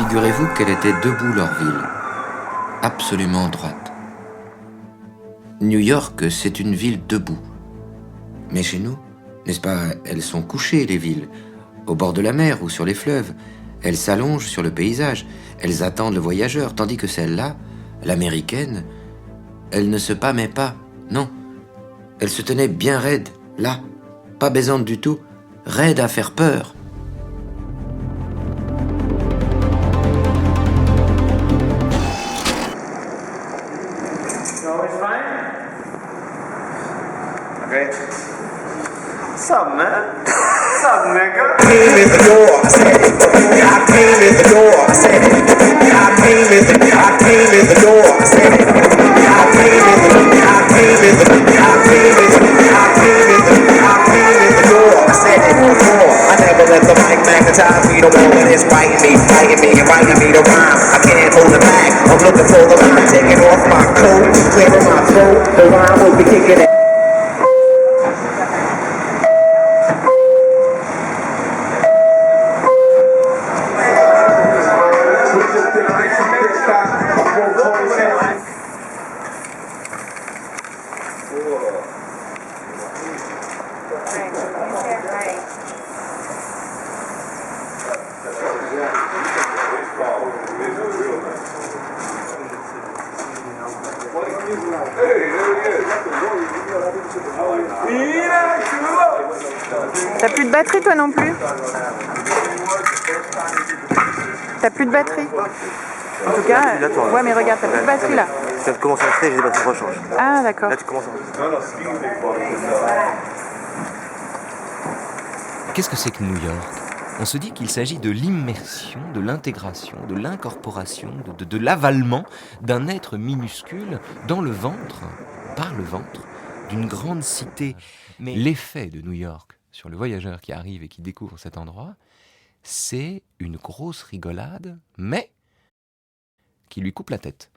Figurez-vous qu'elle était debout leur ville, absolument droite. New York, c'est une ville debout. Mais chez nous, n'est-ce pas, elles sont couchées, les villes, au bord de la mer ou sur les fleuves. Elles s'allongent sur le paysage, elles attendent le voyageur, tandis que celle-là, l'américaine, elle ne se pâmait pas, non. Elle se tenait bien raide, là, pas baisante du tout, raide à faire peur. What's up, man? What's up, nigga? Came in the door, I said it. I came in the door, I said it. I came in the door, I said it. I came in the door, I said it before. I never let the mic magnetize me no more when it's writing me, inviting me to rhyme. I can't hold it back. I'm looking for the line, taking off my coat, clearing my throat. The rhyme will be kicking it. T'as plus de batterie toi non plus? T'as plus de batterie? En tout cas, ouais mais regarde, t'as plus de batterie là. Je viens de commencer à créer, j'ai des batteries rechange. Ah d'accord. Là tu commences à... Qu'est-ce que c'est que New York ? On se dit qu'il s'agit de l'immersion, de l'intégration, de l'incorporation, de l'avalement d'un être minuscule dans le ventre, par le ventre, d'une grande cité. Mais l'effet de New York sur le voyageur qui arrive et qui découvre cet endroit, c'est une grosse rigolade, mais qui lui coupe la tête.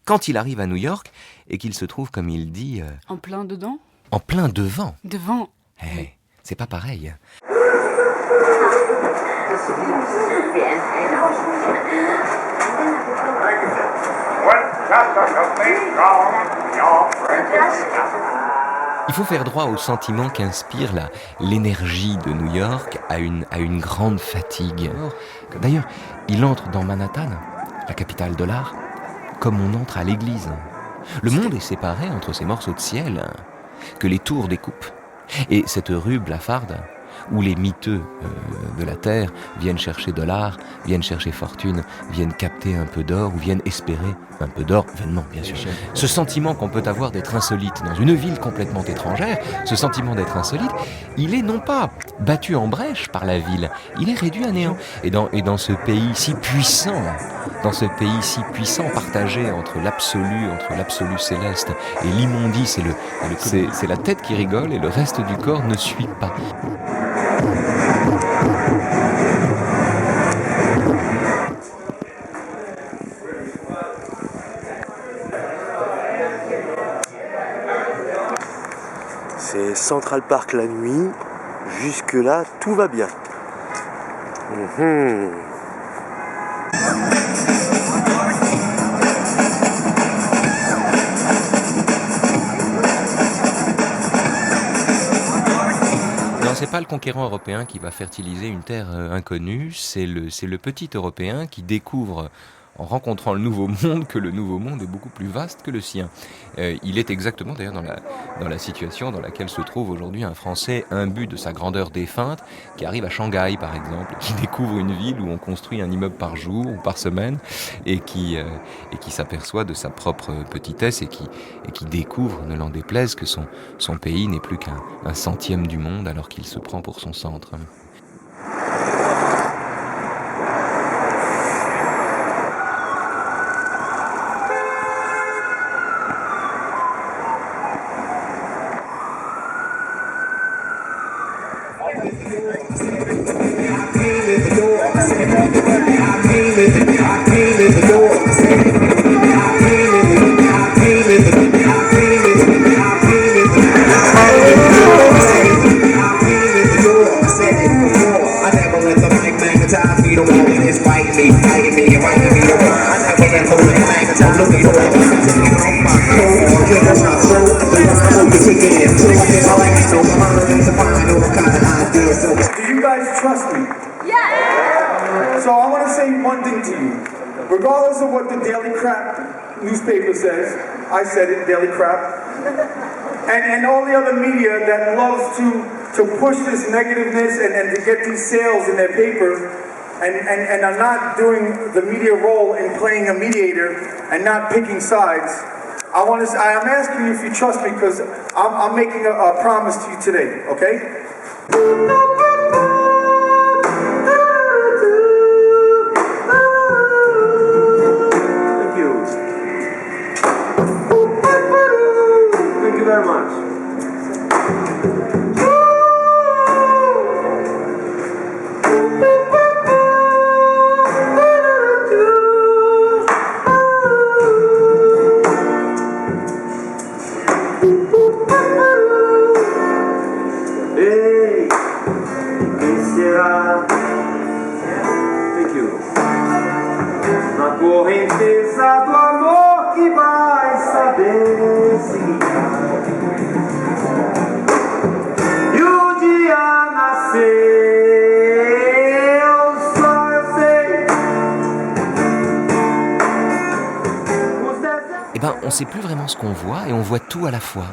Quand il arrive à New York et qu'il se trouve, comme il dit... en plein dedans ? En plein devant. Devant. Hey, c'est pas pareil. Il faut faire droit au sentiment qu'inspire l'énergie de New York à une grande fatigue. D'ailleurs, il entre dans Manhattan, la capitale de l'art, comme on entre à l'église. Le monde est séparé entre ces morceaux de ciel que les tours découpent. Et cette rue blafarde, où les miteux de la terre viennent chercher de l'art, viennent chercher fortune, viennent capter un peu d'or ou viennent espérer un peu d'or, vainement bien sûr. Ce sentiment qu'on peut avoir d'être insolite dans une ville complètement étrangère, ce sentiment d'être insolite, il est non pas battu en brèche par la ville, il est réduit à néant. Et dans ce pays si puissant, partagé entre l'absolu céleste et l'immondice, c'est la tête qui rigole et le reste du corps ne suit pas. C'est Central Park la nuit. Jusque-là, tout va bien. Non, c'est pas le conquérant européen qui va fertiliser une terre inconnue, c'est le petit Européen qui découvre, en rencontrant le Nouveau Monde, que le Nouveau Monde est beaucoup plus vaste que le sien. Il est exactement d'ailleurs dans la situation dans laquelle se trouve aujourd'hui un Français imbu de sa grandeur défunte, qui arrive à Shanghai par exemple, qui découvre une ville où on construit un immeuble par jour ou par semaine, et qui s'aperçoit de sa propre petitesse et qui découvre, ne l'en déplaise, que son pays n'est plus qu'un centième du monde alors qu'il se prend pour son centre. Said it. regardless of what the Daily Crap newspaper says, I said it, Daily Crap, and all the other media that loves to push this negativeness and to get these sales in their paper, and are not doing the media role in playing a mediator and not picking sides. I'm asking you if you trust me, because I'm making a promise to you today, okay? Thank you. Thank you very much. Ei, quem será? Thank you. Na correnteza do amor que vai saber se guiar. E o dia nasceu, só eu sei. Os desertos. Eh ben, on ne sait plus vraiment ce qu'on voit et on voit tout à la fois.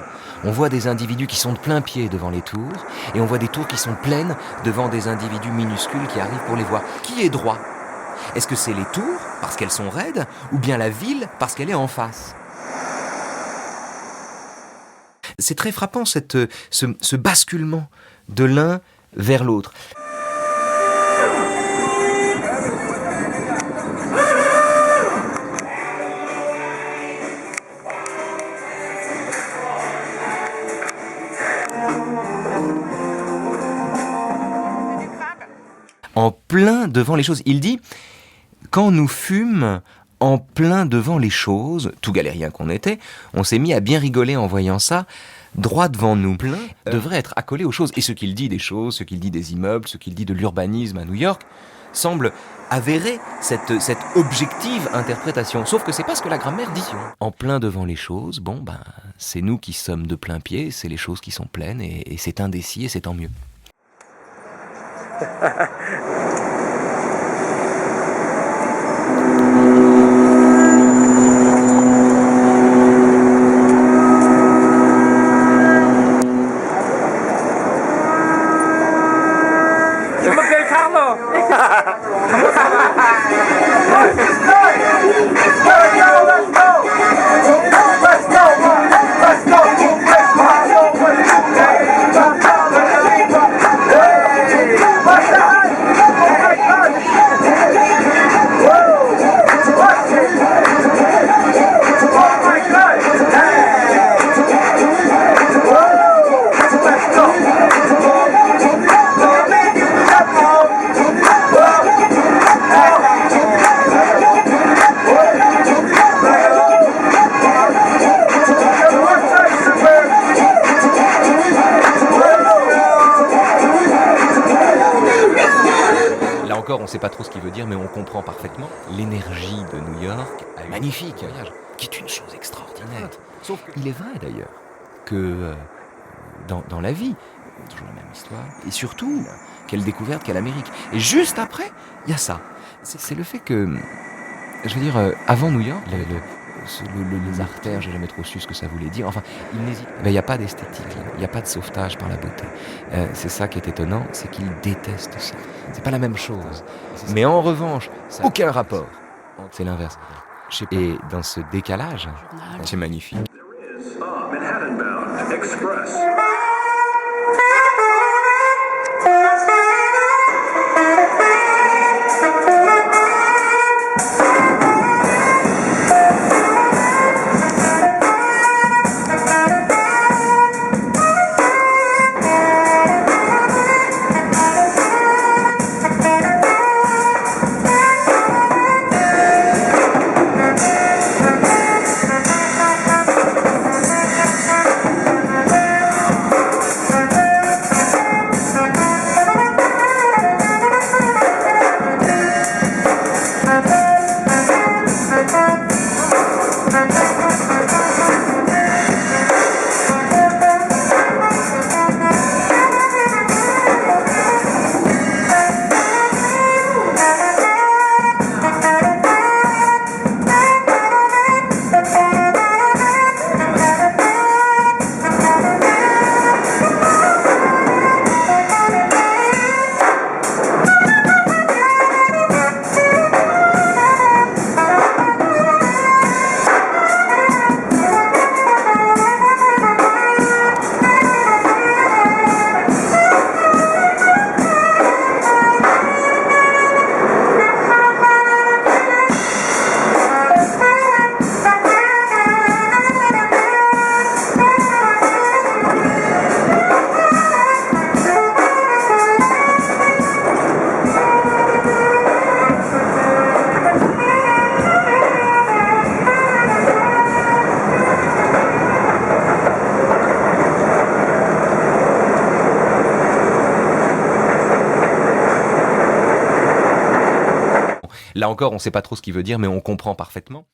On voit des individus qui sont de plein pied devant les tours et on voit des tours qui sont pleines devant des individus minuscules qui arrivent pour les voir. Qui est droit ? Est-ce que c'est les tours parce qu'elles sont raides ou bien la ville parce qu'elle est en face ? C'est très frappant ce basculement de l'un vers l'autre. En plein devant les choses. Il dit, quand nous fûmes en plein devant les choses, tout galérien qu'on était, on s'est mis à bien rigoler en voyant ça, droit devant nous. Plein devrait être accolé aux choses. Et ce qu'il dit des choses, ce qu'il dit des immeubles, ce qu'il dit de l'urbanisme à New York, semble avérer cette objective interprétation. Sauf que c'est pas ce que la grammaire dit. En plein devant les choses, bon ben, c'est nous qui sommes de plein pied, c'est les choses qui sont pleines, et c'est indécis et c'est tant mieux. Je m'appelle Carlo. On ne sait pas trop ce qu'il veut dire, mais on comprend parfaitement l'énergie de New York, magnifique, qui est une chose extraordinaire. Sauf qu'il est vrai d'ailleurs que dans la vie, toujours la même histoire, et surtout, quelle découverte, quelle Amérique. Et juste après, il y a ça. C'est le fait que, je veux dire, avant New York, les artères, j'ai jamais trop su ce que ça voulait dire. Enfin, il n'hésite. Mais il n'y a pas d'esthétique, il n'y a pas de sauvetage par la beauté. C'est ça qui est étonnant, c'est qu'il déteste ça. C'est pas la même chose. Mais en revanche, ça, aucun rapport. C'est l'inverse. Et dans ce décalage, c'est magnifique. Manhattan-bound Express. Là encore, on ne sait pas trop ce qu'il veut dire, mais on comprend parfaitement.